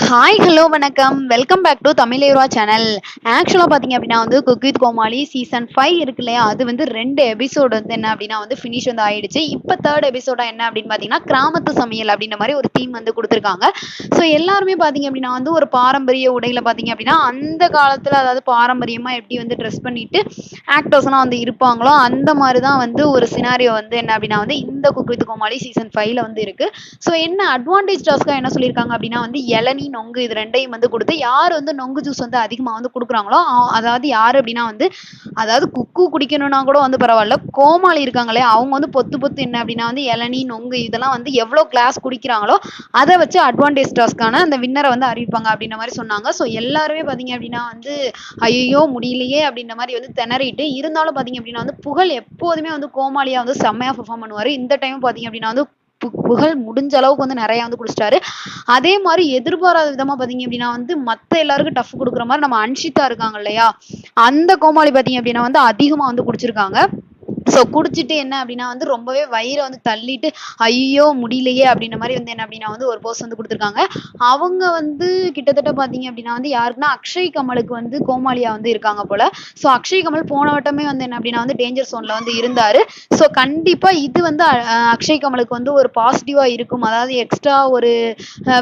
Hi hello வணக்கம் welcome back to தமிழேவா channel. ஆக்சுவலாக பார்த்தீங்க அப்படின்னா வந்து குக் வித் கோமாளி சீசன் 5 இருக்கு இல்லையா, அது வந்து 2 எபிசோடு வந்து என்ன அப்படின்னா வந்து ஃபினிஷ் வந்து ஆயிடுச்சு. இப்போ தேர்ட் எபிசோடா என்ன அப்படின்னு பார்த்தீங்கன்னா கிராமத்து சமையல் அப்படின்ற மாதிரி ஒரு தீம் வந்து கொடுத்துருக்காங்க. ஸோ எல்லாருமே பார்த்தீங்க அப்படின்னா வந்து ஒரு பாரம்பரிய உடையில பார்த்தீங்க அப்படின்னா அந்த காலத்தில், அதாவது பாரம்பரியமாக எப்படி வந்து ட்ரெஸ் பண்ணிட்டு ஆக்டர்ஸ்லாம் வந்து இருப்பாங்களோ அந்த மாதிரி தான் வந்து ஒரு சினாரியோ வந்து என்ன அப்படின்னா வந்து இந்த குக் வித் கோமாளி சீசன் 5ல வந்து இருக்கு. ஸோ என்ன அட்வான்டேஜ் டாஸ்க்காக என்ன சொல்லியிருக்காங்க அப்படின்னா வந்து இளநீ நொங்கு இது ரெண்டையும் வந்து கொடுத்து யார் வந்து நொங்கு ஜூஸ் வந்து அதிகமாக வந்து கொடுக்குறாங்களோ, அதாவது யார் அப்படின்னா வந்து அதாவது குக்கு குடிக்கணும்னா கூட வந்து பரவாயில்ல, கோமாளி இருக்காங்களே அவங்க வந்து பொத்து பொத்து என்ன அப்படின்னா வந்து இளநீ நொங்கு இதெல்லாம் வந்து எவ்வளோ கிளாஸ் குடிக்கிறாங்களோ அதை வச்சு அட்வான்டேஜ் டாஸ்க்கான அந்த வின்னரை வந்து அறிவிப்பாங்க அப்படின்ற மாதிரி சொன்னாங்க. ஸோ எல்லாருமே பார்த்தீங்க அப்படின்னா வந்து ஐயோ முடியலையே அப்படின்ற மாதிரி வந்து திணறிட்டு இருந்தாலும் பார்த்தீங்க அப்படின்னா வந்து புகழ் எப்போதுமே வந்து கோமாளியா வந்து செம்மையா பெர்ஃபார்ம் பண்ணுவாரு. இந்த டைம் பார்த்தீங்க அப்படின்னா வந்து புகழ் முடிஞ்ச அளவுக்கு வந்து நிறைய வந்து குடிச்சிட்டாரு. அதே மாதிரி எதிர்பாராத விதமா பாத்தீங்க அப்படின்னா வந்து மத்த எல்லாருக்கும் டஃப் கொடுக்குற மாதிரி நம்ம அன்ஷிதா இருக்காங்க இல்லையா, அந்த கோமாளி பாத்தீங்க அப்படின்னா வந்து அதிகமா வந்து குடிச்சிருக்காங்க. ஸோ குடிச்சிட்டு என்ன அப்படின்னா வந்து ரொம்பவே வயிறை வந்து தள்ளிட்டு ஐயோ முடியலையே அப்படின்ற மாதிரி வந்து என்ன அப்படின்னா வந்து ஒரு போஸ் வந்து கொடுத்துருக்காங்க. அவங்க வந்து கிட்டத்தட்ட பார்த்தீங்க அப்படின்னா வந்து யாருக்குன்னா அக்ஷய் கமலுக்கு வந்து கோமாளியா வந்து இருக்காங்க போல. ஸோ அக்ஷய் கமல் போன வட்டமே வந்து என்ன அப்படின்னா வந்து டேஞ்சர் சோன்ல வந்து இருந்தாரு. ஸோ கண்டிப்பா இது வந்து அக்ஷய் கமலுக்கு வந்து ஒரு பாசிட்டிவா இருக்கும், அதாவது எக்ஸ்ட்ரா ஒரு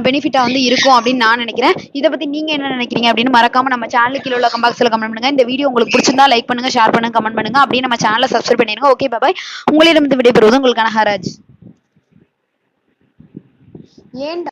பெனிஃபிட்டா வந்து இருக்கும் அப்படின்னு நான் நினைக்கிறேன். இதை பத்தி நீங்க என்ன நினைக்கிறீங்க அப்படின்னு மறக்காம நம்ம சேனலுக்கு உள்ள கமெண்ட்ஸ்ல கமெண்ட் பண்ணுங்க. இந்த வீடியோ உங்களுக்கு பிடிச்சிருந்தா லைக் பண்ணுங்க, ஷேர் பண்ணுங்க, கமெண்ட் பண்ணுங்க. அப்படியே நம்ம சேனலை சப்ஸ்கிரைப் பண்ணிருங்க. Okay bye. உங்களிடம் விடைபெறுவது உங்களுக்கான ஹராஜ். ஏன்